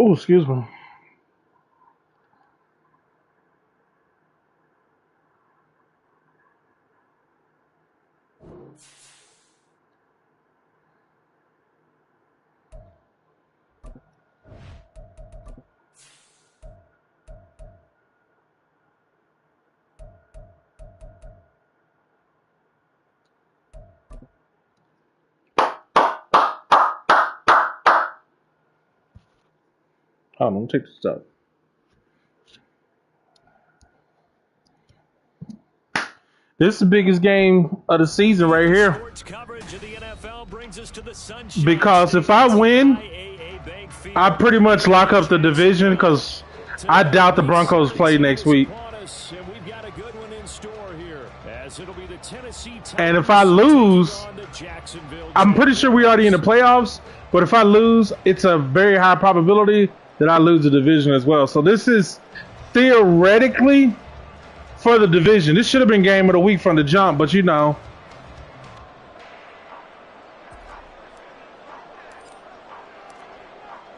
Oh, excuse me. Hold on, take this out. This is the biggest game of the season right here. Because if I win, I pretty much lock up the division because I doubt the Broncos play next week. And if I lose, I'm pretty sure we're already in the playoffs. But if I lose, it's a very high probability that I lose the division as well. So this is theoretically for the division. This should have been game of the week from the jump, but you know.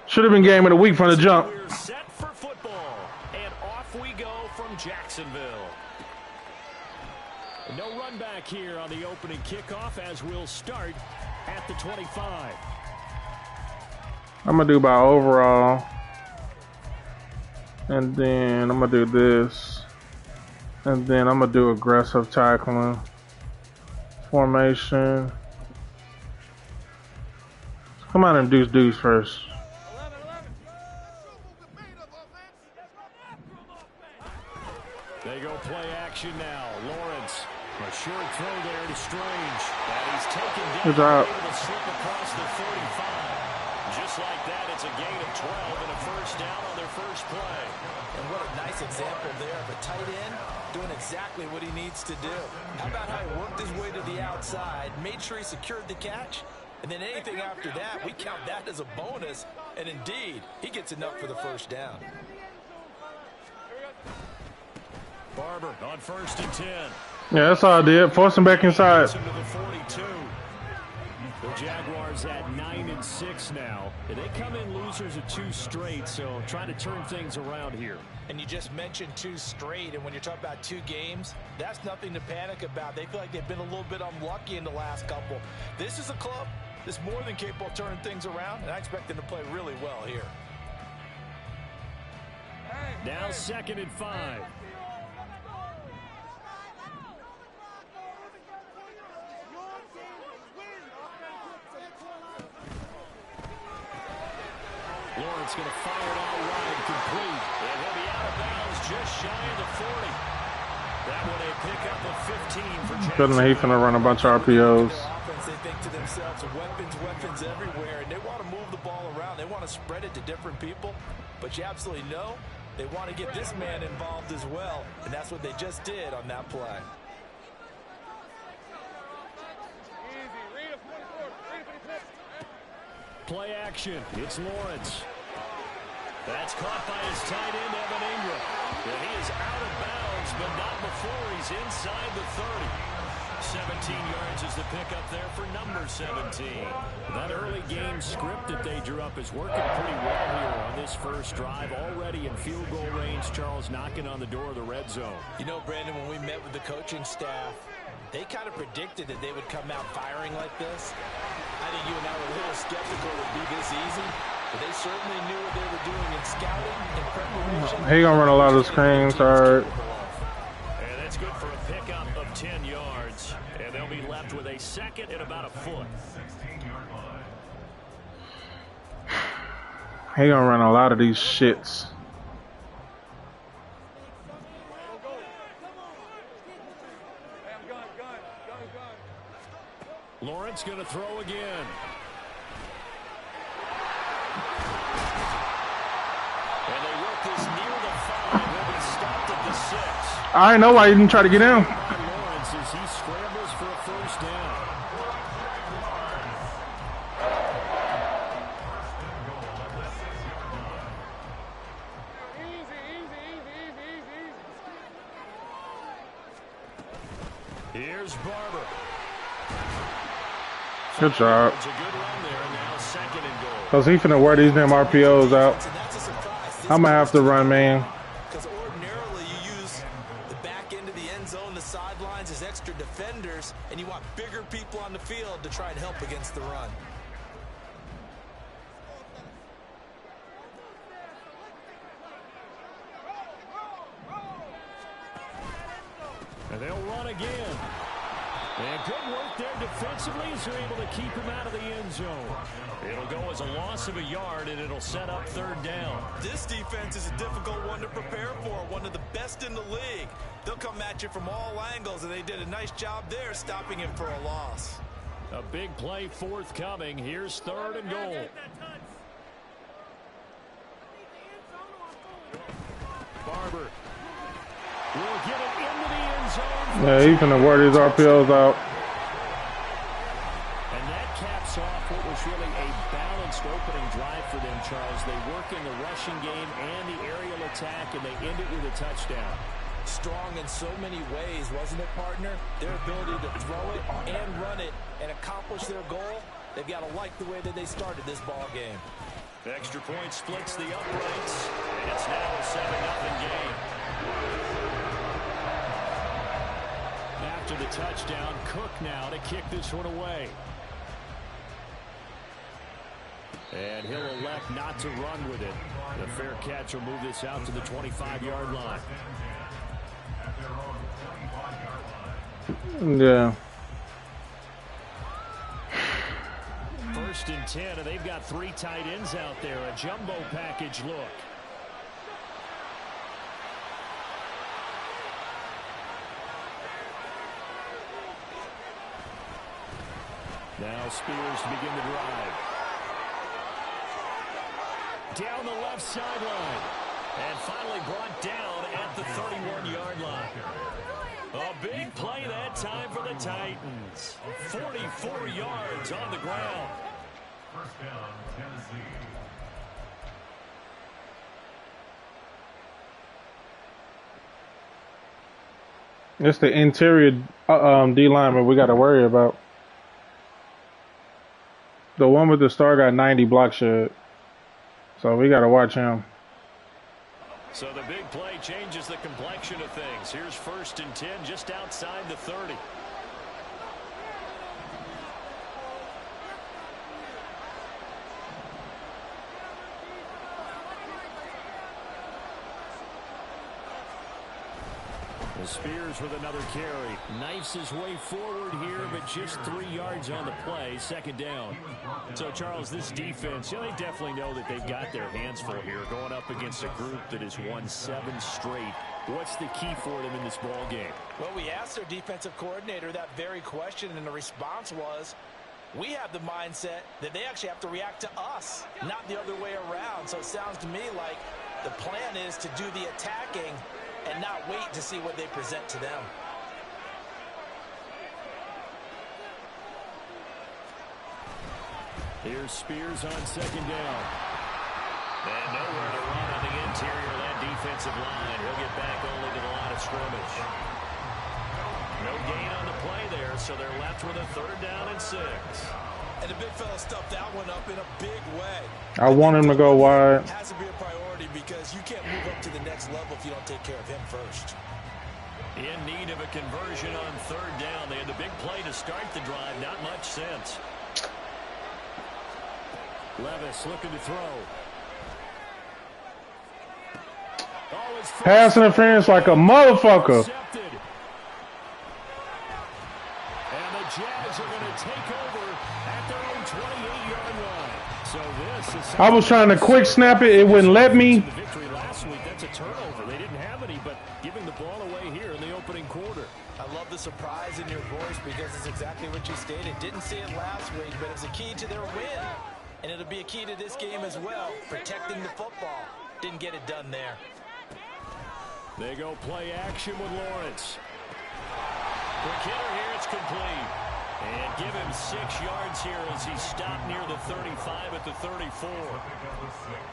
Should have been game of the week from the jump. We're set for football, and off we go from Jacksonville. No run back here on the opening kickoff as we'll start at the 25. I'm going to do by overall. And then I'm going to do this. And then I'm going to do aggressive tackling. Formation. Come on and do dudes first. They go play action now. Lawrence, a short throw there to Strange. And he's taken down. Good job. Able to slip across the 45. Just like that, it's a gain of 12 and a first down on their first play. And what a nice example there of a tight end doing exactly what he needs to do. How about how he worked his way to the outside, made sure he secured the catch, and then anything after that, we count that as a bonus. And indeed, he gets enough for the first down. Barber on 1st and 10. Yeah, that's all I did. Force him back inside. The 42. The Jaguars at 9-6 now. They come in losers of 2 straight, so trying to turn things around here. And you just mentioned 2 straight, and when you're talking about 2 games, that's nothing to panic about. They feel like they've been a little bit unlucky in the last couple. This is a club that's more than capable of turning things around, and I expect them to play really well here. Now 2nd and 5. Lawrence going to fire it out wide, complete. And he'll be out of bounds just shy of the 40. That one a pickup of 15 for Jackson. Couldn't he finna run a bunch of RPOs. They think to themselves, weapons everywhere, and they want to move the ball around. They want to spread it to different people, but you absolutely know they want to get this man involved as well, and that's what they just did on that play. Play action. It's Lawrence. That's caught by his tight end, Evan Ingram. And he is out of bounds, but not before he's inside the 30. 17 yards is the pickup there for number 17. That early game script that they drew up is working pretty well here on this first drive. Already in field goal range, Charles knocking on the door of the red zone. You know, Brandon, when we met with the coaching staff, they kind of predicted that they would come out firing like this. I think you and I were a little skeptical it would be this easy, but they certainly knew what they were doing in scouting and preparation. He gonna run a lot of screens, alright. And that's good for a pickup of 10 yards. And they'll be left with a 2nd and about a foot. He gonna run a lot of these shits. Lawrence going to throw again. And they work this near the 5. Will be stopped at the 6. I know why he didn't try to get in. Lawrence as he scrambles for a first down. Here's Barber. Good job. It's a good run there, now 2nd and goal. Cause he finna wear these damn RPOs out. And that's a I'm gonna have to run, man. Because ordinarily you use the back end of the end zone, the sidelines as extra defenders, and you want bigger people on the field to try and help against the run. And they'll run again. And good work there defensively as they're able to keep him out of the end zone. It'll go as a loss of a yard, and it'll set up third down. This defense is a difficult one to prepare for, one of the best in the league. They'll come at you from all angles, and they did a nice job there stopping him for a loss. A big play forthcoming. Here's third and goal. Barber will get it into the end zone. Yeah, he's gonna wear these RPOs out. And that caps off what was really a balanced opening drive for them, Charles. They work in the rushing game and the aerial attack, and they end it with a touchdown. Strong in so many ways, wasn't it, partner? Their ability to throw it and run it and accomplish their goal, they've got to like the way that they started this ball game. The extra point splits the uprights, and it's now a 7-0 game. After the touchdown, Cook now to kick this one away. And he'll elect not to run with it. The fair catch will move this out to the 25-yard line. Yeah. First and 10, and they've got 3 tight ends out there. A jumbo package look. Now Spears to begin the drive. Down the left sideline. And finally brought down at the 31-yard line. A big play that time for the Titans. 44 yards on the ground. First down, Tennessee. It's the interior D lineman we got to worry about. The one with the star got 90 block shed. So we got to watch him. So the big play changes the complexion of things. Here's first and 10 just outside the 30. Spears with another carry. Knifes his way forward here, but just 3 yards on the play. Second down. So, Charles, this defense, they definitely know that they've got their hands full here, going up against a group that has won 7 straight. What's the key for them in this ball game? Well, we asked their defensive coordinator that very question, and the response was, we have the mindset that they actually have to react to us, not the other way around. So it sounds to me like the plan is to do the attacking and not wait to see what they present to them. Here's Spears on second down. And nowhere to run on the interior of that defensive line. He'll get back only to the line of scrimmage. No gain on the play there, so they're left with a third down and 6. And the big fella stuffed that one up in a big way. I want him to go wide. It has to be a priority because you can't move up to the next level if you don't take care of him first. In need of a conversion on third down. They had the big play to start the drive. Not much sense. Levis looking to throw. Oh, pass interference like a motherfucker. And the Jags are going to take over at their own 28-yard line. So this is I was trying to quick snap it. It wouldn't let me. The victory last week, that's a turnover. They didn't have any, but giving the ball away here in the opening quarter. I love the surprise in your voice because it's exactly what you stated. Didn't see it last week, but it's a key to their win. And it'll be a key to this game as well, protecting the football. Didn't get it done there. They go play action with Lawrence. Quick hitter here, it's complete. And give him 6 yards here as he stopped near the 35 at the 34.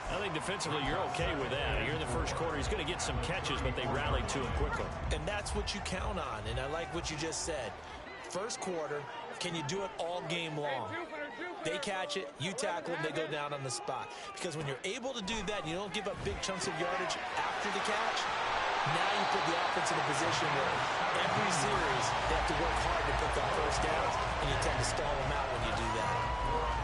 I think defensively you're okay with that. Here in the first quarter, he's going to get some catches, but they rallied to him quickly. And that's what you count on, and I like what you just said. First quarter, can you do it all game long? They catch it, you tackle them, they go down on the spot. Because when you're able to do that, and you don't give up big chunks of yardage after the catch, now you put the offense in a position where every series they have to work hard to pick up first downs, and you tend to stall them out when you do that.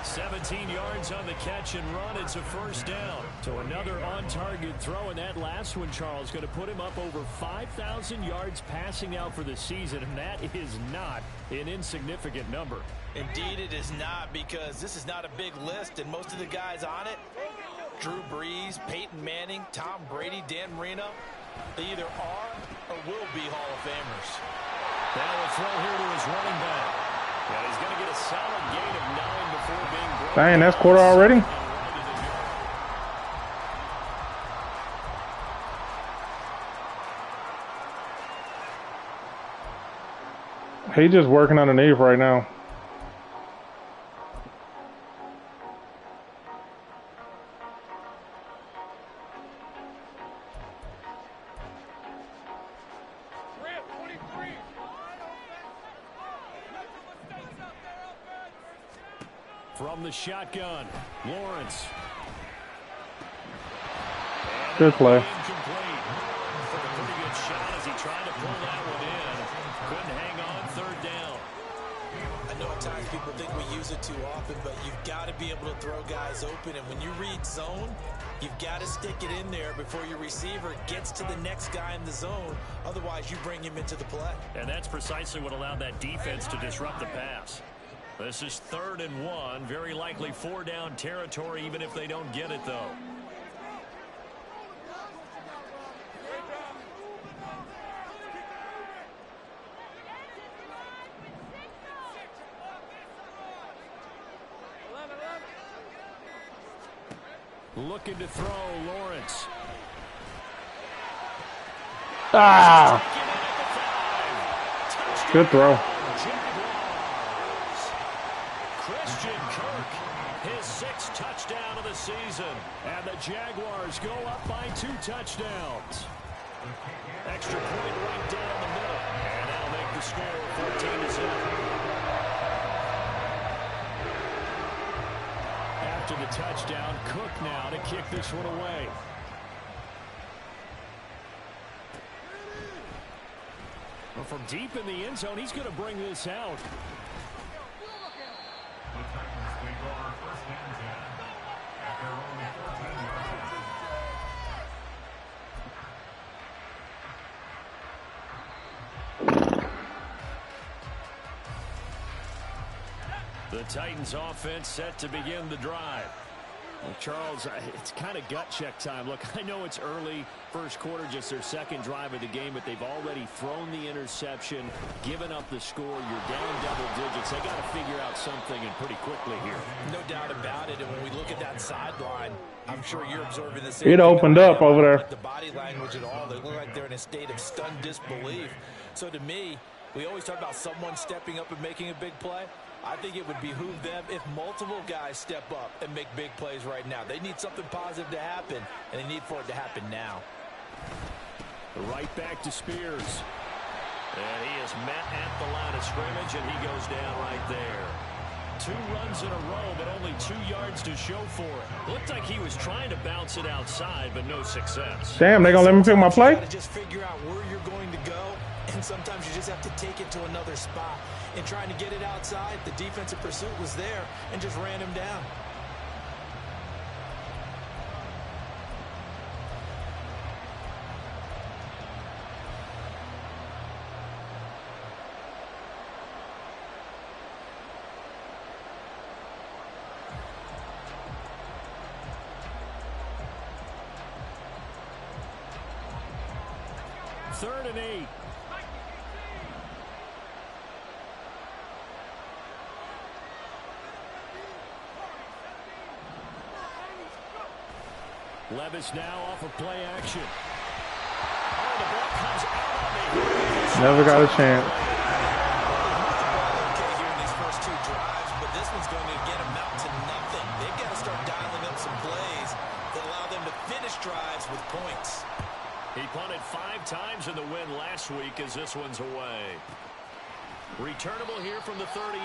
17 yards on the catch and run. It's a first down. So another on-target throw, and that last one, Charles, going to put him up over 5,000 yards passing out for the season, and that is not an insignificant number. Indeed it is not, because this is not a big list, and most of the guys on it, Drew Brees, Peyton Manning, Tom Brady, Dan Marino, they either are or will be Hall of Famers. Now a throw here to his running back. And he's going to get a solid gain of 9 before being broken. Dang, that's quarter already? He just working underneath right now. From the shotgun, Lawrence. Good play. Incomplete. Took a pretty good shot as he tried to pull that one in. Couldn't hang on third down. I know at times people think we use it too often, but you've got to be able to throw guys open. And when you read zone, you've got to stick it in there before your receiver gets to the next guy in the zone. Otherwise, you bring him into the play. And that's precisely what allowed that defense to disrupt the pass. This is 3rd and 1. Very likely 4-down territory, even if they don't get it, though. Looking to throw, Lawrence. Ah! Good throw. His 6th touchdown of the season. And the Jaguars go up by 2 touchdowns. Extra point right down the middle. And that'll make the score 14-7. After the touchdown, Cook now to kick this one away. Well, from deep in the end zone, he's going to bring this out. The Titans take over 1st and 10 after only 14 yards. The Titans offense set to begin the drive. Well, Charles, it's kind of gut check time. Look, I know it's early, first quarter, just their 2nd drive of the game, but they've already thrown the interception, given up the score. You're down double digits. They got to figure out something, and pretty quickly here. No doubt about it. And when we look at that sideline, I'm sure you're observing this. It opened up over there. The body language at all, they look like they're in a state of stunned disbelief. So to me, we always talk about someone stepping up and making a big play. I think it would behoove them if multiple guys step up and make big plays right now. They need something positive to happen, and they need for it to happen now. Right back to Spears. And he is met at the line of scrimmage, and he goes down right there. 2 runs in a row, but only 2 yards to show for it. Looked like he was trying to bounce it outside, but no success. Damn, they gonna let me pick my play? You gotta just figure out where you're going to go, and sometimes you just have to take it to another spot. In trying to get it outside, the defensive pursuit was there and just ran him down. Third and 8. Levis now off of play action. Oh, the ball comes out on me. Never got a chance. Okay here in these first 2 drives, but this one's going to get them out to nothing. They've got to start dialing up some plays that allow them to finish drives with points. He punted 5 times in the win last week as this one's away. Returnable here from the 38.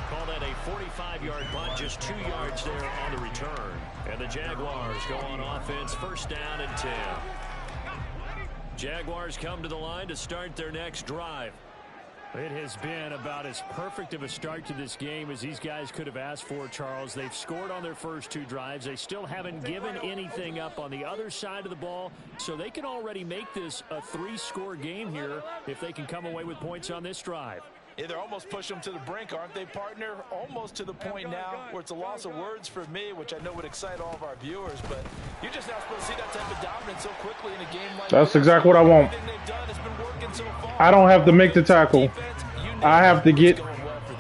Call that a 45-yard punt, just 2 yards there on the return. And the Jaguars go on offense, first down and 10. Jaguars come to the line to start their next drive. It has been about as perfect of a start to this game as these guys could have asked for, Charles. They've scored on their first 2 drives. They still haven't given anything up on the other side of the ball, so they can already make this a 3-score game here if they can come away with points on this drive. Yeah, they're almost pushing them to the brink, aren't they, partner? Almost to the point now where it's a loss of words for me, which I know would excite all of our viewers, but you're just not supposed to see that type of dominance so quickly in a game like That's this. exactly what I want. I don't have to make the tackle. I have to get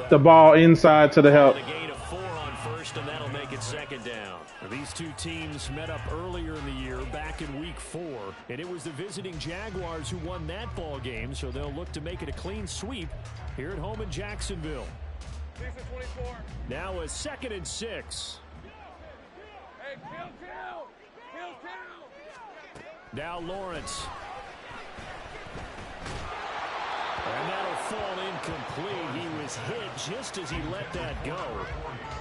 the ball inside to the help. A gain of 4 on first, and that'll make it second down. These two teams met up earlier in the year, back in week 4, and it was the visiting Jaguars who won that ball game, so they'll look to make it a clean sweep here at home in Jacksonville. Now a 2nd and 6. Now Lawrence. And that'll fall incomplete. He was hit just as he let that go.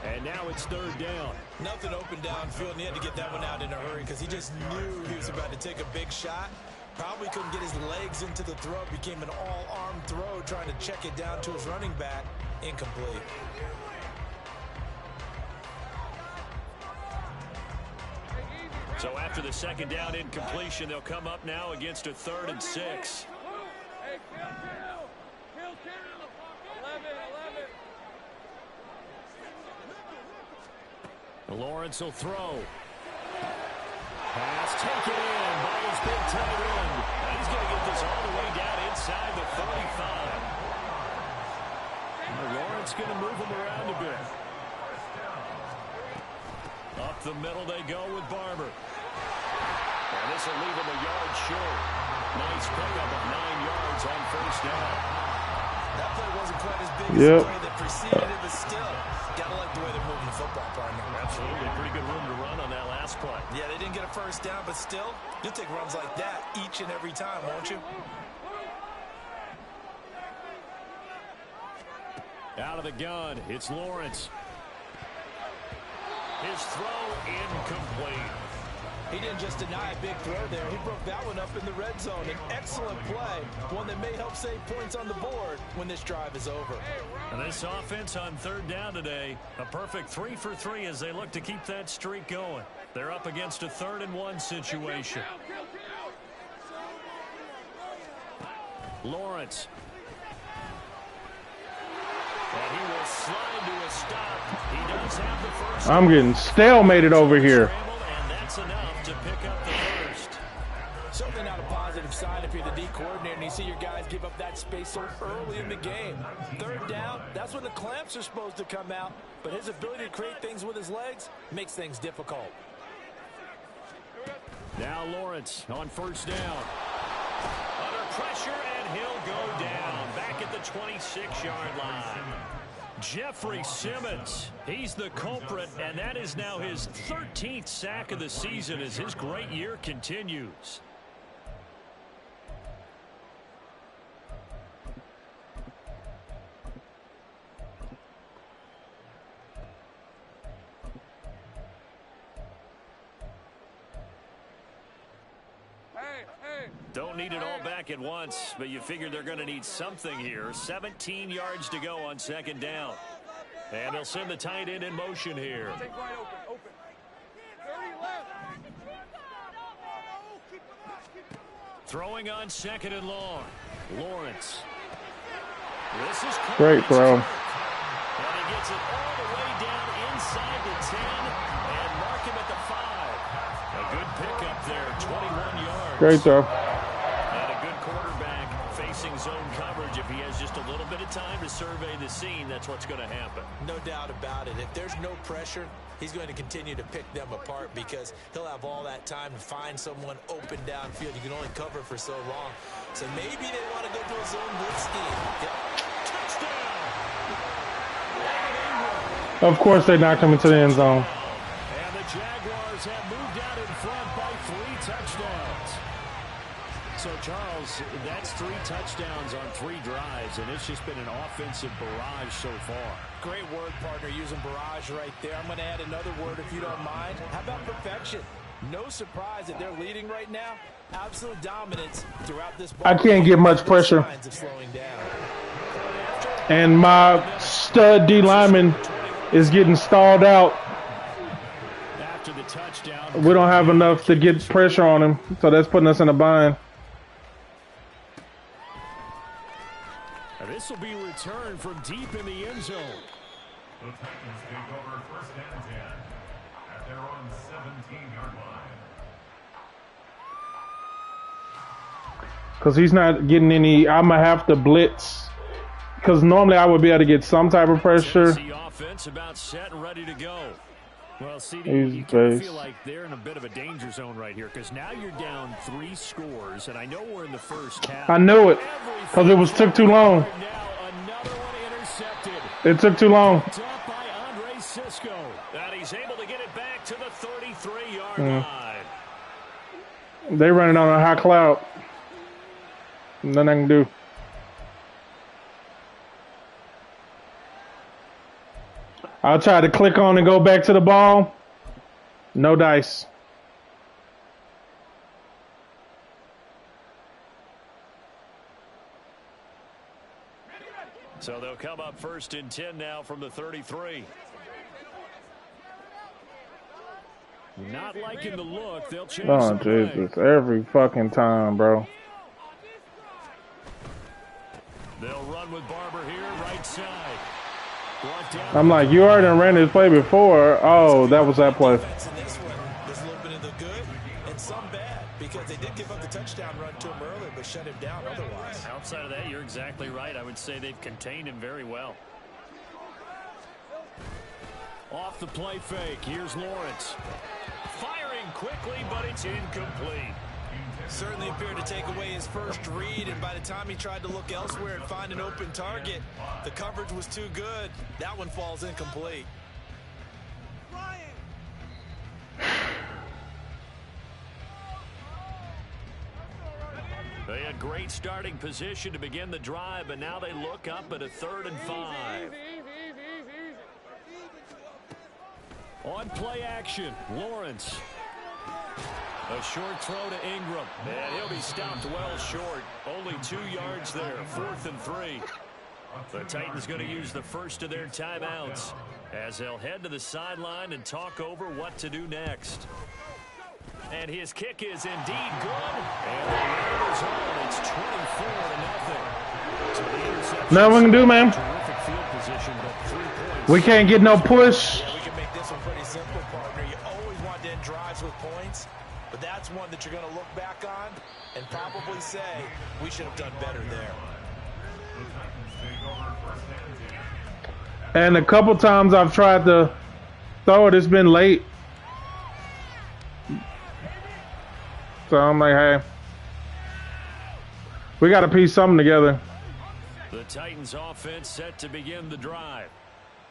And now it's 3rd down. Nothing open downfield, and he had to get that one out in a hurry because he just knew he was about to take a big shot. Probably couldn't get his legs into the throw. Became an all-arm throw, trying to check it down to his running back. Incomplete. So after the 2nd down incompletion, they'll come up now against a 3rd and 6. Lawrence will throw. Pass taken in by his big tight end. He's going to get this all the way down inside the 35. Lawrence going to move him around a bit. Up the middle they go with Barber. And this will leave him a yard short. Nice pickup of 9 yards on first down. That play wasn't quite as big as the play that preceded it, but still, gotta like the way they're moving the football, partner. Absolutely, pretty good room to run on that last play. Yeah, they didn't get a first down, but still, you'll take runs like that each and every time, won't you? Out of the gun, it's Lawrence. His throw incomplete. He didn't just deny a big throw there. He broke that one up in the red zone. An excellent play, one that may help save points on the board when this drive is over. And this offense on 3rd down today, a perfect 3 for 3 as they look to keep that streak going. They're up against a 3rd and 1 situation. Lawrence. And he will slide to a stop. He does have the first. I'm getting stalemated over here. And that's enough to pick up the first. Certainly not a positive sign if you're the D coordinator and you see your guys give up that space so early in the game. 3rd down, that's when the clamps are supposed to come out, but his ability to create things with his legs makes things difficult. Now Lawrence on first down. Under pressure, and he'll go down back at the 26-yard line. Jeffrey Simmons, he's the culprit, and that is now his 13th sack of the season as his great year continues. Don't need it all back at once, but you figure they're going to need something here. 17 yards to go on 2nd down. And they'll send the tight end in motion here. Throwing on 2nd and long. Lawrence. This is great throw. And he gets it all the way down inside the 10 and mark him at the 5. A good pickup there, 21 yards. Great throw. And a good quarterback facing zone coverage. If he has just a little bit of time to survey the scene, that's what's going to happen. No doubt about it. If there's no pressure, he's going to continue to pick them apart because he'll have all that time to find someone open downfield. You can only cover for so long. So maybe they want to go to a zone blitz scheme. Touchdown! Of course they knocked him into the end zone. And the Jaguars have moved out in front by 3 touchdowns. So Charles, that's 3 touchdowns on 3 drives, and it's just been an offensive barrage so far. Great word, partner, using barrage right there. I'm going to add another word if you don't mind. How about perfection? No surprise that they're leading right now. Absolute dominance throughout this ball. I can't get much pressure. And my stud D lineman is getting stalled out. After the touchdown, we don't have enough to get pressure on him, so that's putting us in a bind. This will be returned from deep in the end zone. The Titans take over 1st and 10 at their own 17-yard line. Because he's not getting any. I'm going to have to blitz. Because normally I would be able to get some type of pressure. The offense about set and ready to go. Well, CD, you feel like they're in a bit of a danger zone right here because now you're down 3 scores, and I know we're in the first half. I knew it because it took too long. Now another one intercepted. It took too long. Up by Andre Cisco, and he's able to get it back to the 33-yard line. They running on a high cloud. Nothing I can do. I'll try to click on and go back to the ball. No dice. So they'll come up 1st and 10 now from the 33. Not liking the look. They'll change Oh, Jesus. Every fucking time, bro. They'll run with Barber here, right side. I'm like, you already ran this play before. Oh, that was that play. There's a little bit of the good and some bad because they did give up the touchdown run to him earlier, but shut him down otherwise. Outside of that, you're exactly right. I would say they've contained him very well. Off the play fake, here's Lawrence. Firing quickly, but it's incomplete. Certainly appeared to take away his first read, and by the time he tried to look elsewhere and find an open target, the coverage was too good. That one falls incomplete. They had great starting position to begin the drive, but now they look up at a 3rd and 5. On play action, Lawrence. A short throw to Ingram, and he'll be stopped well short. Only 2 yards there, 4th and 3. The Titans going to use the first of their timeouts as they'll head to the sideline and talk over what to do next. And his kick is indeed good. And the Raiders on. It's 24-0. So the interception. Nothing we can do, man. Terrific field position, but 3 points. We can't get no push. Yeah, we can make this one pretty simple, partner. You always want to end drives with points, but that's one that you're going to look back on and probably say, we should have done better there. And a couple times I've tried to throw it, it's been late. So I'm like, hey, we got to piece something together. The Titans offense set to begin the drive.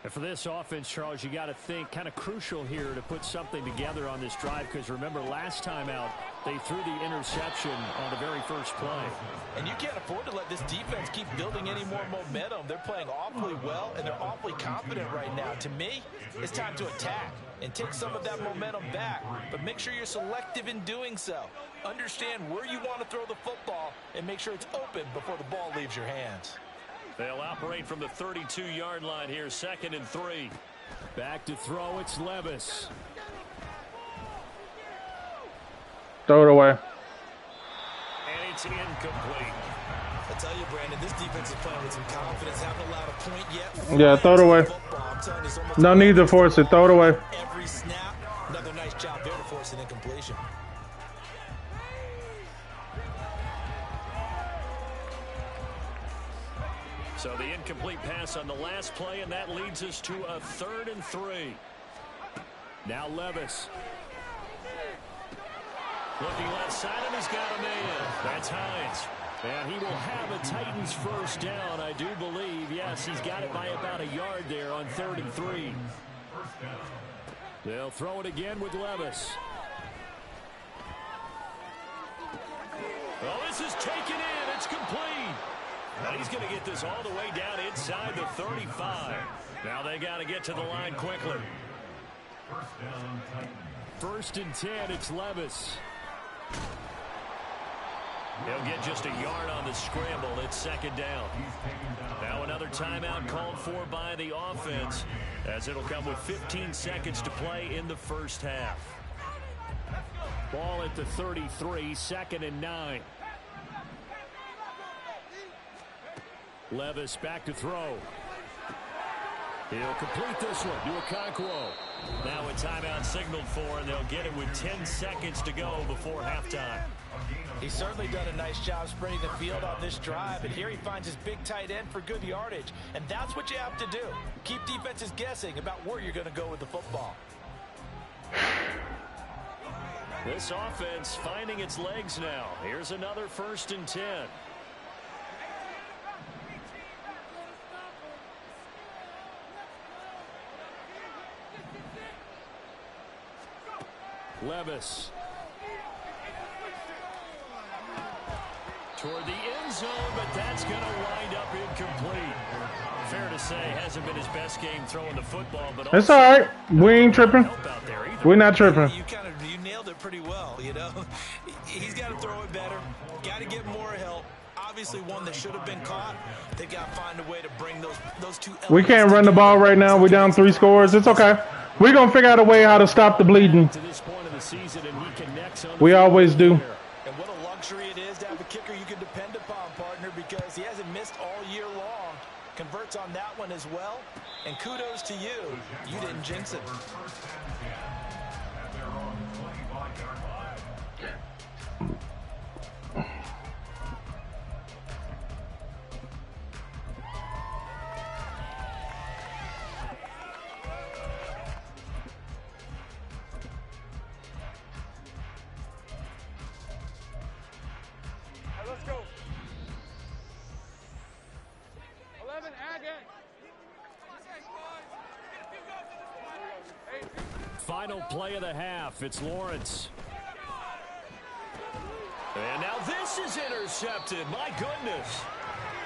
And for this offense, Charles, you got to think kind of crucial here to put something together on this drive because remember last time out they threw the interception on the very first play. And you can't afford to let this defense keep building any more momentum. They're playing awfully well and they're awfully confident right now. To me, it's time to attack and take some of that momentum back, but make sure you're selective in doing so. Understand where you want to throw the football and make sure it's open before the ball leaves your hands. They'll operate from the 32-yard line here, 2nd and 3. Back to throw, it's Levis. Throw it away. And it's incomplete. I tell you, Brandon, this defense is playing with some confidence. Haven't allowed a point yet. Yeah, throw it away. No need to force it. Throw it away. Every snap, another nice job there to force an incompletion. So the incomplete pass on the last play, and that leads us to a 3rd and 3. Now Levis. Looking left side, and he's got a man. That's Hines. And he will have a Titans first down, I do believe. Yes, he's got it by about a yard there on 3rd and 3. They'll throw it again with Levis. Oh, this is taken in. It's complete. And he's going to get this all the way down inside the 35. Now they got to get to the line quickly. First and 10, it's Levis. He'll get just a yard on the scramble. It's second down. Now another timeout called for by the offense, as it'll come with 15 seconds to play in the first half. Ball at the 33, 2nd and 9. Levis back to throw. He'll complete this one to Okonkwo. Now a timeout signaled for, and they'll get it with 10 seconds to go before halftime. He's certainly done a nice job spreading the field on this drive, and here he finds his big tight end for good yardage. And that's what you have to do. Keep defenses guessing about where you're going to go with the football. This offense finding its legs now. Here's another 1st and 10. Levis. Toward the end zone, but that's going to wind up incomplete. Fair to say, hasn't been his best game throwing the football, but it's all right. We ain't tripping. We're not tripping. You nailed it pretty well, you know. He's got to throw it better. Got to get more help. Obviously one that should have been caught. They've got to find a way to bring those two elements. We can't run the ball right now. We're down 3 scores. It's okay. We're going to figure out a way how to stop the bleeding. To this point of the season, and he connects on the we always do. And what a luxury it is to have a kicker you can depend upon, partner, because he hasn't missed all year long. Converts on that one as well. And kudos to you. You didn't jinx it. Let's go. 11, again. Final play of the half. It's Lawrence. And now this is intercepted. My goodness.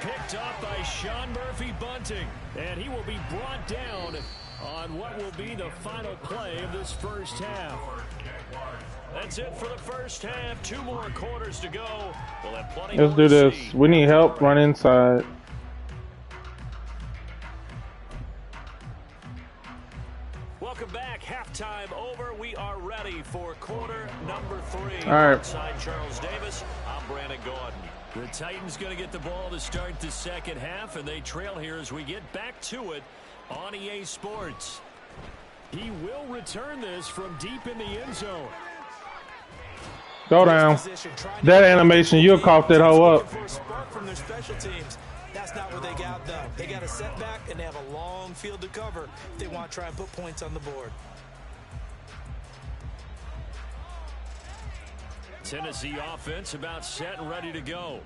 Picked off by Sean Murphy-Bunting. And he will be brought down on what will be the final play of this first half. That's it for the first half. 2 more quarters to go. We'll have plenty Let's do this. We need help. Run inside. Welcome back. Halftime over. We are ready for quarter number 3. All right. Outside Charles Davis, I'm Brandon Gordon. The Titans going to get the ball to start the second half, and they trail here as we get back to it on EA Sports. He will return this from deep in the end zone. Go down. That animation, you'll cough that hoe up. For a spark from their special teams. That's not what they got, though. They got a setback, and they have a long field to cover if they want to try and put points on the board. Tennessee offense about set and ready to go.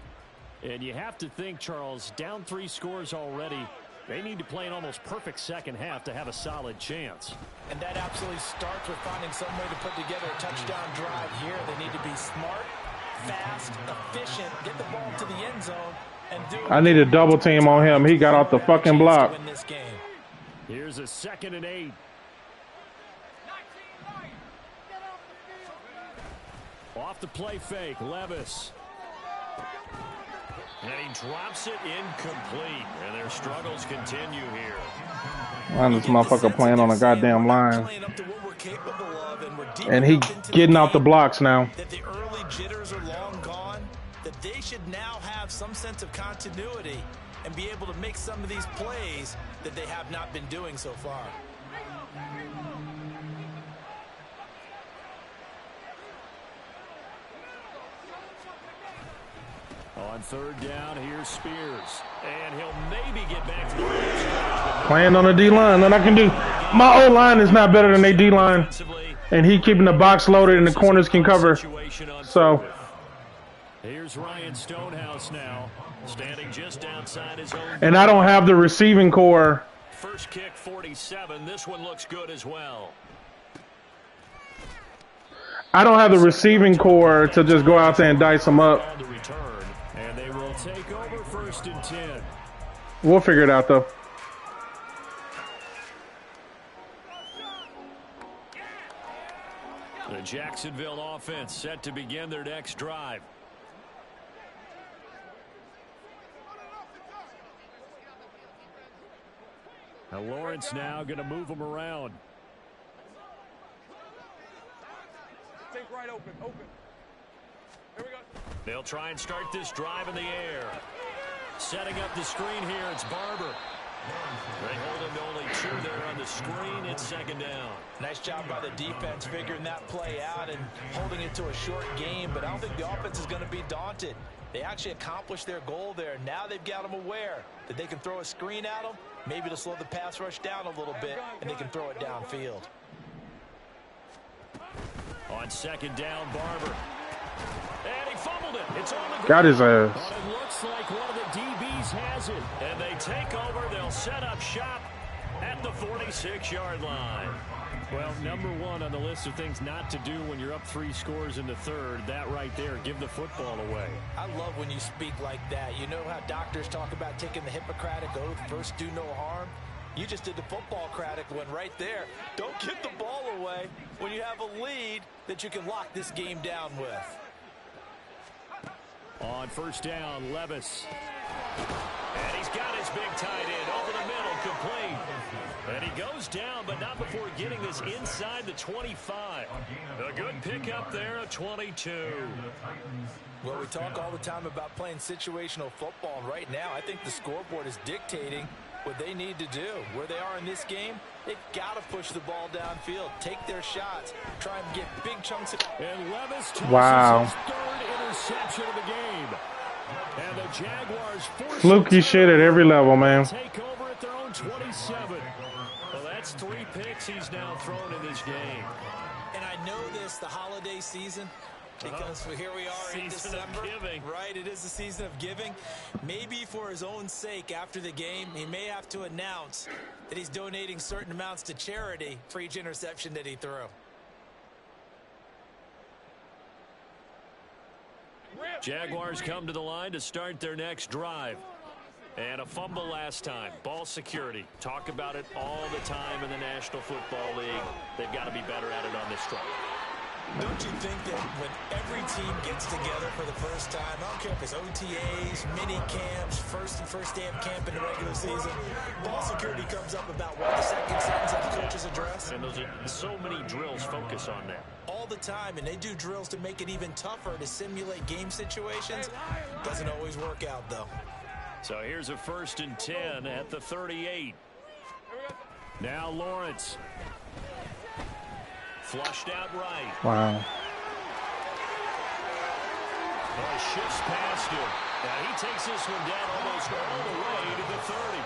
And you have to think, Charles, down 3 scores already. They need to play an almost perfect second half to have a solid chance. And that absolutely starts with finding some way to put together a touchdown drive here. They need to be smart, fast, efficient, get the ball to the end zone, and do it. I need a double team on him. He got off the fucking block. Here's a 2nd and 8. Off the play fake, Levis. And he drops it incomplete. And their struggles continue here. Man, this motherfucker playing on a goddamn line. And he getting off the blocks now. That the early jitters are long gone. That they should now have some sense of continuity and be able to make some of these plays that they have not been doing so far. On 3rd down, here's Spears. And he'll maybe get back to the line. Playing on the D-line, nothing I can do. My O-line is not better than their D-line. And he keeping the box loaded and the corners can cover. So. Here's Ryan Stonehouse now, standing just outside his own. And I don't have the receiving core. First kick, 47. This one looks good as well. I don't have the receiving core to just go out there and dice them up. On the return, and they will take over 1st and 10. We'll figure it out, though. The Jacksonville offense set to begin their next drive. Now Lawrence now going to move them around. Take right open. Here we go. They'll try and start this drive in the air. Setting up the screen here, it's Barber. They hold him to only 2 there on the screen. It's 2nd down. Nice job by the defense figuring that play out and holding it to a short game, but I don't think the offense is going to be daunted. They actually accomplished their goal there. Now they've got them aware that they can throw a screen at them, maybe to slow the pass rush down a little bit, and they can throw it downfield. On 2nd down, Barber. And he fumbled it. It's on the ground. Got his ass. But it looks like one of the DBs has it. And they take over. They'll set up shop at the 46-yard line. Well, number 1 on the list of things not to do when you're up 3 scores in the 3rd. That right there, give the football away. I love when you speak like that. You know how doctors talk about taking the Hippocratic Oath, first do no harm? You just did the football-cratic one right there. Don't give the ball away when you have a lead that you can lock this game down with. On 1st down, Levis. And he's got his big tight end over the middle, complete. And he goes down, but not before getting this inside the 25. A good pickup there of 22. Well, we talk all the time about playing situational football, and right now I think the scoreboard is dictating what they need to do. Where they are in this game, they've got to push the ball downfield, take their shots, try and get big chunks of... And Levis tosses his 3rd interception of the game. And the Jaguars force Fluky shit at every level, man. take over at their own 27. Well, that's 3 picks he's now thrown in this game. And I know this, the holiday season, because here we are in December. Right, it is the season of giving. Maybe for his own sake after the game, he may have to announce that he's donating certain amounts to charity for each interception that he threw. Jaguars come to the line to start their next drive. And a fumble last time. Ball security. Talk about it all the time in the National Football League. They've got to be better at it on this drive. Don't you think that when every team gets together for the first time, I don't care if it's OTAs, mini camps, first day of camp in the regular season, ball security comes up about what, the second sentence of the coach's address? And those are so many drills focus on that. All the time, and they do drills to make it even tougher to simulate game situations. Doesn't always work out, though. So here's a 1st and 10 at the 38. Now Lawrence. Flushed out right. Wow. Well, shifts past him. Now he takes this one down almost all the way to the 30.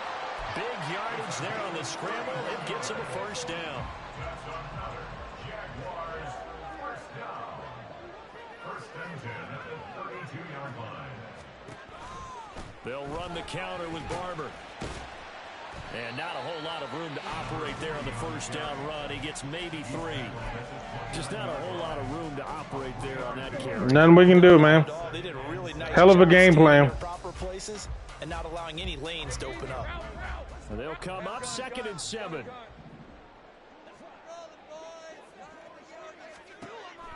Big yardage there on the scramble. It gets him a 1st down. Jaguars, 1st down. 1st and 10 at the 32-yard line. They'll run the counter with Barber. And not a whole lot of room to operate there on the 1st down run. He gets maybe 3. Just not a whole lot of room to operate there on that carry. Nothing we can do, man. They did a really nice Hell of a job game staying plan. in their proper places and not allowing any lanes to open up. And they'll come up 2nd and 7.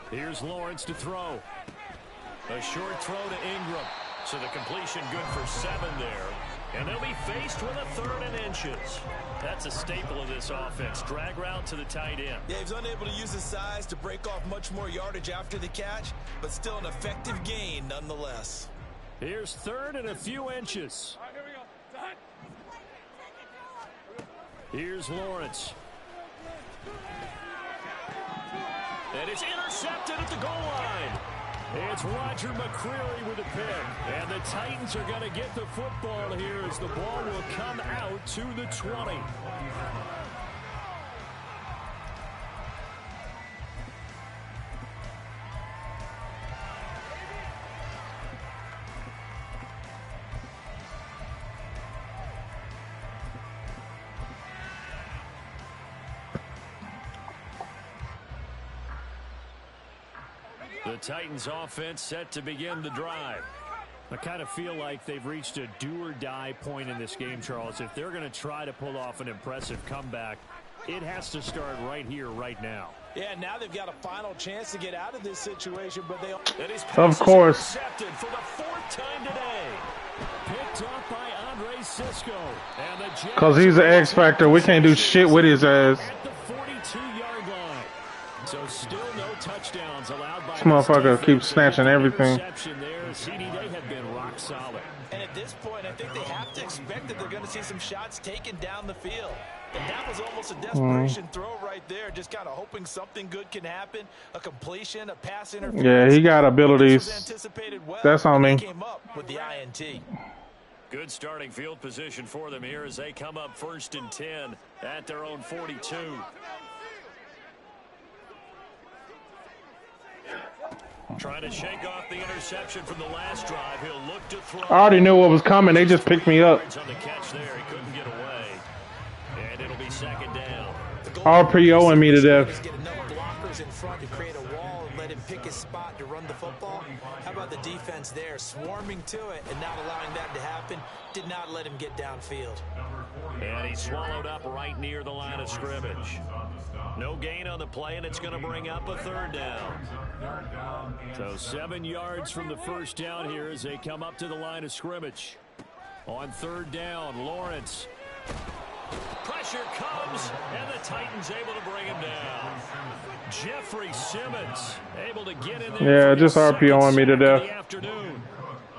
Here's Lawrence to throw. A short throw to Ingram. So the completion good for 7 there. And they'll be faced with a 3rd and inches. That's a staple of this offense. Drag route to the tight end. Yeah, he's unable to use his size to break off much more yardage after the catch, but still an effective gain nonetheless. Here's 3rd and a few inches. All right, here we go. Here's Lawrence. And it's intercepted at the goal line. It's Roger McCreary with a pick. And the Titans are going to get the football here as the ball will come out to the 20. The Titans offense set to begin the drive. I kind of feel like they've reached a do-or-die point in this game, Charles. If they're going to try to pull off an impressive comeback, it has to start right here, right now. Yeah, now they've got a final chance to get out of this situation, but they... Of course. For the fourth time today. Picked off by Andre Cisco. Because he's an X factor. We can't do shit with his ass. At the 42-yard line. So still no touchdowns allowed by this motherfucker keeps snatching everything. CD, they have been rock solid. And at this point, I think they have to expect that they're going to see some shots taken down the field. And that was almost a desperation throw right there, just kind of hoping something good can happen, a completion, a pass interference. Yeah, he got abilities. Well, that's on me. Came up with the INT. Good starting field position for them here as they come up 1st and 10 at their own 42. Trying to shake off the interception from the last drive. He'll look to throw. I already knew what was coming. They just picked me up. On the catch there, he couldn't get away. And it'll be 2nd down. RPOing me to death. Get enough blockers in front to create a wall and let him pick his spot to run the football. How about the defense there, swarming to it and not allowing that to happen? Did not let him get downfield. And he swallowed up right near the line of scrimmage. No gain on the play, and it's going to bring up a 3rd down. So 7 yards from the 1st down here as they come up to the line of scrimmage. On 3rd down, Lawrence. Pressure comes, and the Titans able to bring him down. Jeffrey Simmons able to get in there. Yeah, just RPOing me to death.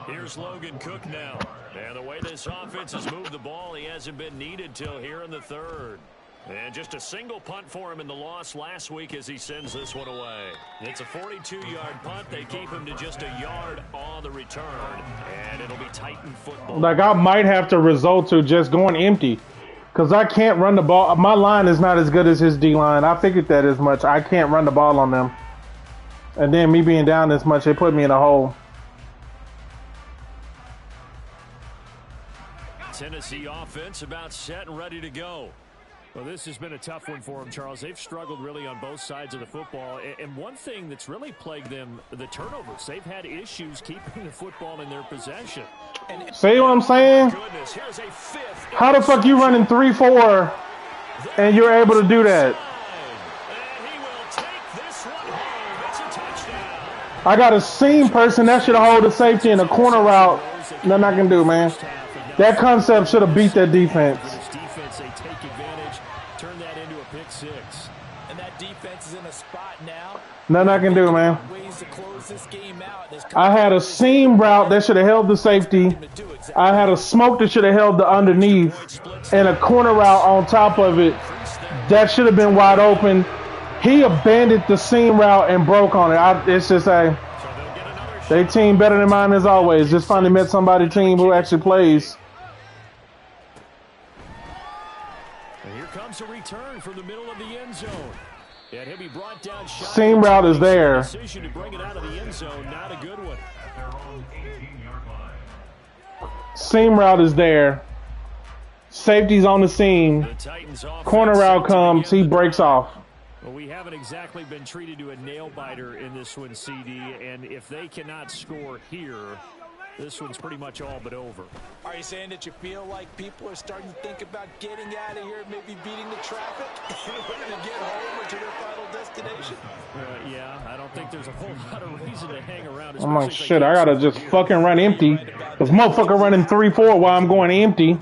Here's Logan Cook now. And the way this offense has moved the ball, he hasn't been needed till here in the 3rd. And just a single punt for him in the loss last week as he sends this one away. It's a 42-yard punt. They keep him to just a yard on the return. And it'll be Titan football. Like, I might have to resort to just going empty. Because I can't run the ball. My line is not as good as his D-line. I figured that as much. I can't run the ball on them. And then me being down this much, it put me in a hole. Tennessee offense about set and ready to go. Well, this has been a tough one for them, Charles. They've struggled really on both sides of the football. And one thing that's really plagued them, the turnovers. They've had issues keeping the football in their possession. See what I'm saying? How the fuck you running 3-4 and you're able to do that? I got a seam person that should have hold the safety in a corner route. Nothing I can do, man. That concept should have beat that defense. Nothing I can do, man. I had a seam route that should have held the safety. I had a smoke that should have held the underneath. And a corner route on top of it. That should have been wide open. He abandoned the seam route and broke on it. It's just they team better than mine as always. Just finally met somebody team who actually plays. And here comes a return from the middle of the end zone. And he'll be brought down. Seam route is there. Decision to bring it out of the end zone, not a good one. Seam route is there. Safety's on the seam. Corner route comes. He breaks off. Well, we haven't exactly been treated to a nail-biter in this one, CD. And if they cannot score here, this one's pretty much all but over. Are you saying that you feel like people are starting to think about getting out of here, maybe beating the traffic in order to get home or to their final destination? Yeah, I don't think there's a whole lot of reason to hang around. I'm like, shit, I gotta just fucking run empty. This motherfucker running 3-4 while I'm going empty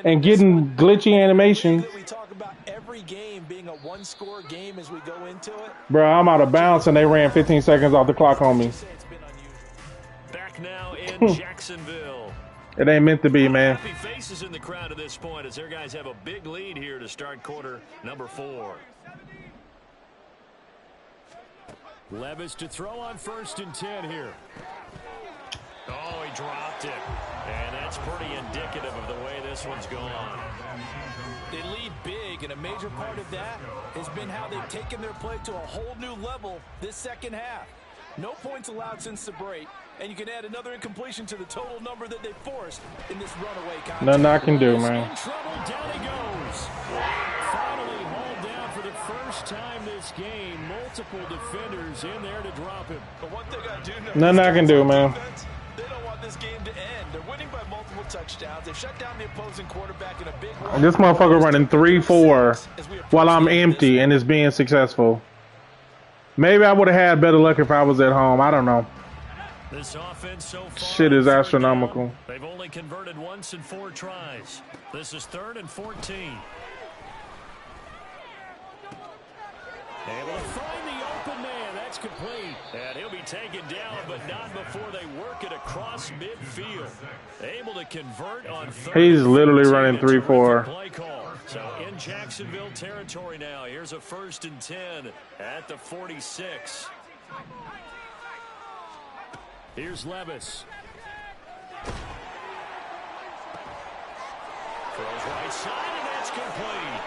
and getting glitchy animations. We talk about every game being a one-score game as we go into it. Bro, I'm out of bounds and they ran 15 seconds off the clock on me. Back now in Jacksonville. It ain't meant to be, man. Happy faces in the crowd at this point as their guys have a big lead here to start quarter number 4. Levis to throw on 1st and 10 here. Oh, he dropped it. And that's pretty indicative of the way this one's gone. They lead big, and a major part of that has been how they've taken their play to a whole new level this second half. No points allowed since the break, and you can add another incompletion to the total number that they forced in this runaway contest. Nothing I can do, man. In trouble, down he goes. Finally hauled down for the first first time this game, multiple defenders in there to drop him. But one thing I do know, Nothing I can do, man. They don't want this game to end. They're winning by multiple touchdowns. They've shut down the opposing quarterback in a big way. This motherfucker running 3-4 while I'm empty and is being successful. Maybe I would have had better luck if I was at home. I don't know. This offense so far, shit is astronomical. They've only converted once in 4 tries. This is 3rd and 14. Able to find the open man. That's complete. And he'll be taken down, but not before they work it across midfield. Able to convert on 3rd. He's literally running 3-4. Play call. So in Jacksonville territory now. Here's a 1st and 10 at the 46. Here's Levis. Throws right side, and that's complete.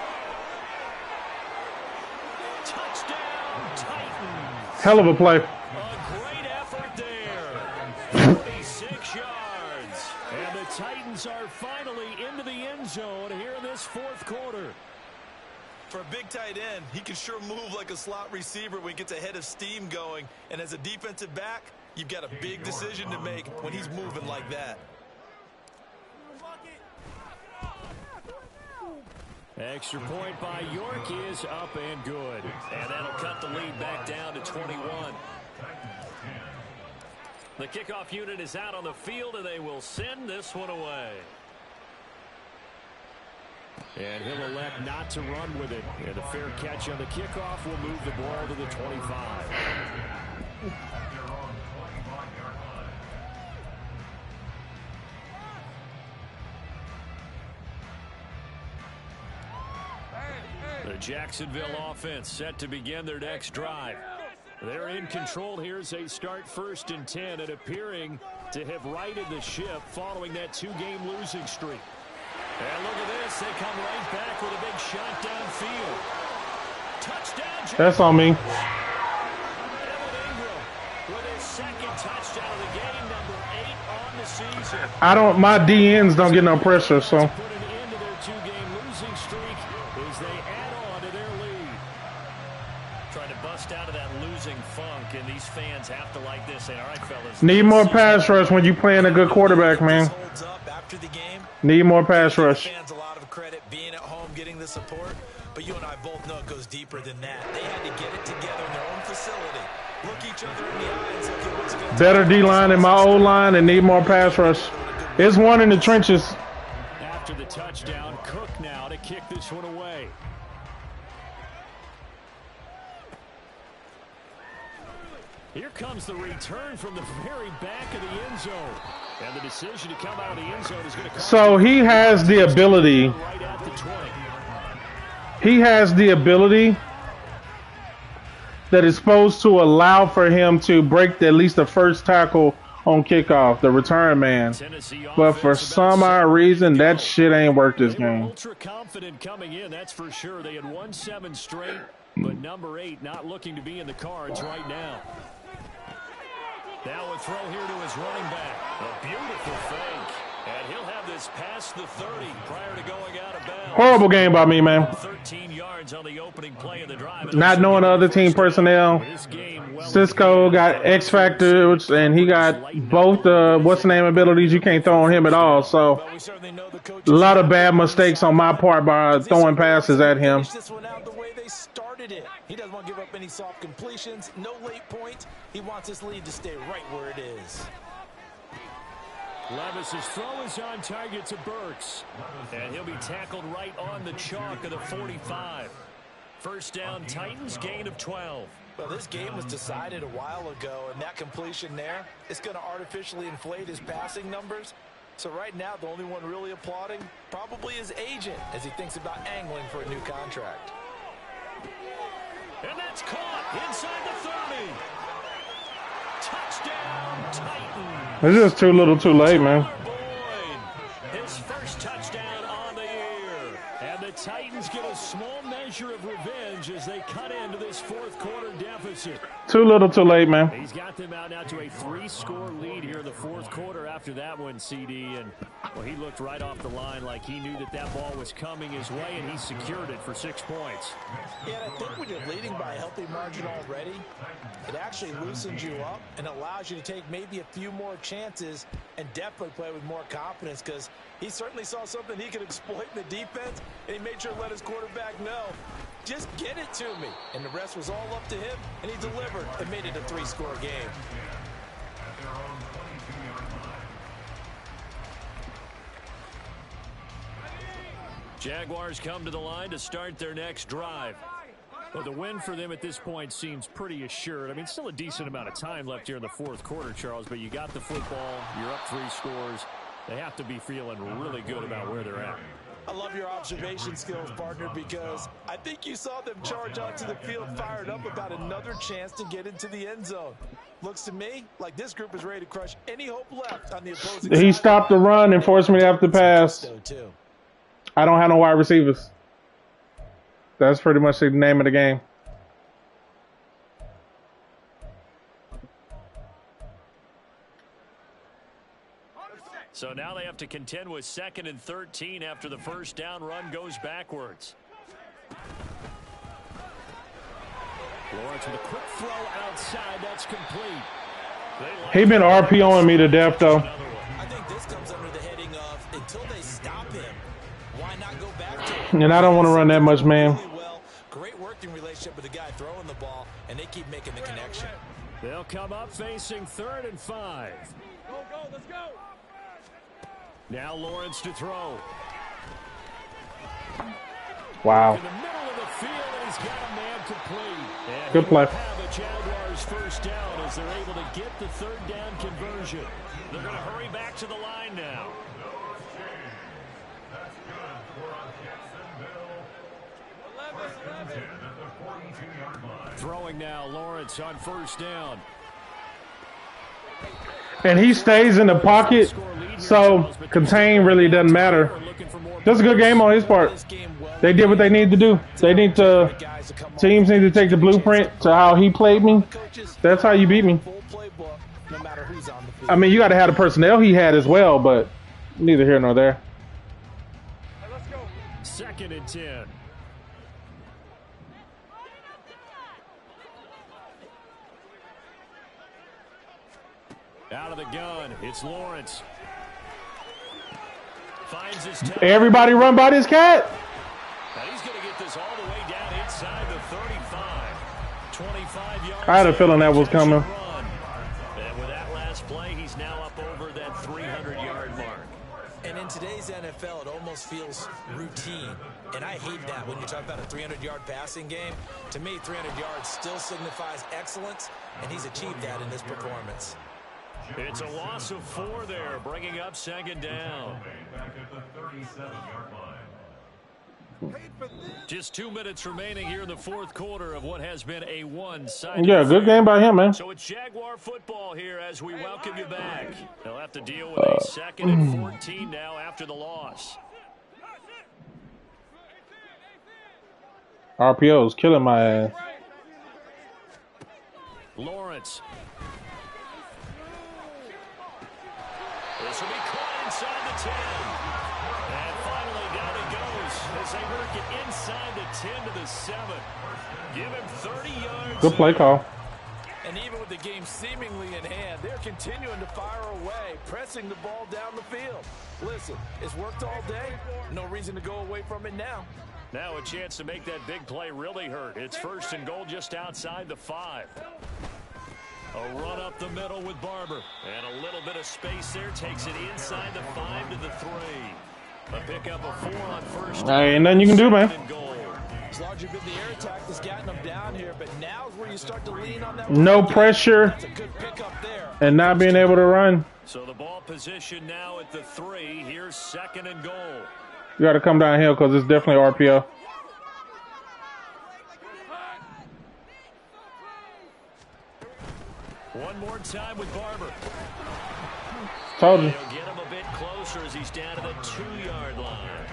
Touchdown, Titans. Hell of a play. A great effort there. 46 yards. And the Titans are finally into the end zone here in this 4th quarter. For a big tight end, he can sure move like a slot receiver when he gets a head of steam going. And as a defensive back, you've got a big decision to make when he's moving like that. Extra point by York is up and good. And that'll cut the lead back down to 21. The kickoff unit is out on the field, and they will send this one away. And he'll elect not to run with it. And a fair catch on the kickoff will move the ball to the 25. The Jacksonville offense set to begin their next drive. They're in control here as they start 1st and 10 and appearing to have righted the ship following that 2-game losing streak. And look at this. They come right back with a big shot downfield. Touchdown. That's on me. With his 2nd touchdown of the game, number 8 on the season. My DNs don't get no pressure, so. Put an end to their 2-game losing streak as they add on to their lead. Trying to bust out of that losing funk, and these fans have to like this. Say, all right, fellas. Need more pass rush when you playing a good quarterback, man. Holds up after the game. Need more pass rush. Fans a lot of credit being at home, getting the support. But you and I both know it goes deeper than that. They had to get it together in their own facility. Look each other in the eye and say, okay, what's it going to Better D-line than my O-line and need more pass rush. It's one in the trenches. After the touchdown, Cook now to kick this one away. Here comes the return from the very back of the end zone. And the decision to come out of the end zone is going to come. So he has the ability. Right at the 20. He has the ability that is supposed to allow for him to break at least the first tackle on kickoff, the return man. But for some odd reason, that shit ain't worked this game. Ultra confident coming in, that's for sure. They had won 7 straight, but number 8 not looking to be in the cards right now. Now a throw here to his running back. A beautiful fake. And he'll have this past the 30 prior to going out of bounds. Horrible game by me, man. 13 yards on the opening play of the drive. Not knowing the other team personnel. Cisco got X Factor, and he got both the what's the name abilities. You can't throw on him at all. So a lot of bad mistakes on my part by throwing passes at him. This one out the way they started it. He doesn't want to give up any soft completions, no late points. He wants his lead to stay right where it is. Levis's throw is on target to Burks. And he'll be tackled right on the chalk of the 45. First down, Titans, gain of 12. Well, this game was decided a while ago, and that completion there is going to artificially inflate his passing numbers. So right now, the only one really applauding probably his agent as he thinks about angling for a new contract. And that's caught inside the 30. Touchdown, Titans. It's just too little too late, man. His first touchdown on the year. And the Titans get a small full measure of revenge as they cut into this fourth quarter deficit. Too little, too late, man. He's got them out now to a 3-score lead here in the fourth quarter after that one, CD. And, well, he looked right off the line like he knew that that ball was coming his way, and he secured it for 6 points. Yeah, and I think when you're leading by a healthy margin already, it actually loosens you up and allows you to take maybe a few more chances and definitely play with more confidence, because he certainly saw something he could exploit in the defense, and he made sure to let his quarterback know, just get it to me. And the rest was all up to him, and he delivered and made it a 3-score game. Jaguars come to the line to start their next drive. Well, the win for them at this point seems pretty assured. I mean, still a decent amount of time left here in the fourth quarter, Charles, but you got the football, you're up 3 scores. They have to be feeling really good about where they're at. I love your observation skills, partner, because I think you saw them charge onto the field fired up about another chance to get into the end zone. Looks to me like this group is ready to crush any hope left on the opposing side. He stopped the run and forced me to have to pass. I don't have no wide receivers. That's pretty much the name of the game. So now they have to contend with 2nd and 13 after the first down run goes backwards. Lawrence with a quick throw outside. That's complete. He been RPOing me to death, though. I think this comes under the heading of until they stop him, why not go back to him? And I don't want to run that much, man. Well, great working relationship with the guy throwing the ball, and they keep making the connection. They'll come up facing 3rd and 5. Go, let's go. Now Lawrence to throw. Wow. In the middle of the field, and he's got a man complete. And good play. Have the Jaguars first down as they're able to get the 3rd down conversion. They're going to hurry back to the line now. Throwing now, Lawrence on first down. And he stays in the pocket, so contain really doesn't matter. That's a good game on his part. They did what they need to do. They need to, teams need to take the blueprint to how he played me. That's how you beat me. I mean, you got to have the personnel he had as well, but neither here nor there. Let's go. 2nd and 10. Out of the gun, it's Lawrence. Finds his time. Everybody run by this cat. And he's going to get this all the way down inside the 35. 25 yards. I had a feeling that was coming. And with that last play, he's now up over that 300-yard mark. And in today's NFL, it almost feels routine. And I hate that when you talk about a 300-yard passing game. To me, 300 yards still signifies excellence, and he's achieved that in this performance. It's a loss of 4 there, bringing up 2nd down. Just 2 minutes remaining here in the fourth quarter of what has been a one-sided. Yeah, good game by him, man. So it's Jaguar football here as we welcome you back. They'll have to deal with a 2nd and 14 now after the loss. RPO is killing my ass. Lawrence. This will be caught inside the 10. And finally down he goes as they work it inside the 10 to the 7. Give him 30 yards. Good play call. And even with the game seemingly in hand, they're continuing to fire away, pressing the ball down the field. Listen, it's worked all day. No reason to go away from it now. Now a chance to make that big play really hurt. It's 1st and goal just outside the 5. A run up the middle with Barber. And a little bit of space there. Takes it inside the 5 to the 3. A pickup of 4 on 1st. Ain't nothing you can do, man. It's largely been the air attack that's gotten them down here, but now's where you start to lean on that. No pressure. That's a good pickup there. And not being able to run. So the ball position now at the 3. Here's 2nd and goal. You got to come downhill because it's definitely RPO. One more time with Barber. Told you. He'll get him a bit closer as he's down to the 2-yard line.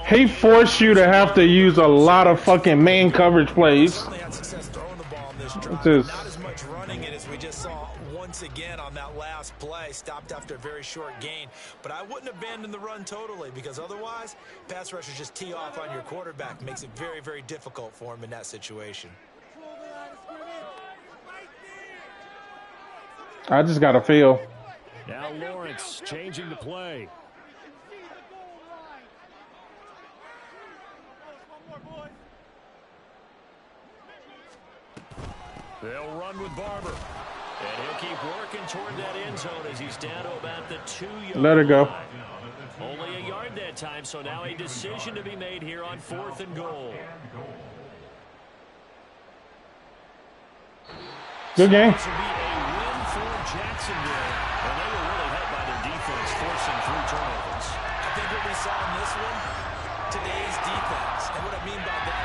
He forced you to have to use a lot of fucking man coverage plays. Certainly had success throwing the ball in this drive. Just- Not as much running it as we just saw once again on that last play. Stopped after a very short gain. But I wouldn't abandon the run totally, because otherwise, pass rushers just tee off on your quarterback. Makes it very, very difficult for him in that situation. I just got to feel. Now Lawrence changing the play. They'll run with Barber. And he'll keep working toward that end zone as he's down to about the 2-yard Let it go. line. Only a yard that time, so now a decision to be made here on 4th and goal. Good game. This will be a win for Jacksonville, and they were really helped by their defense forcing 3 turnovers. I think what we saw in this one, today's defense. And what I mean by that is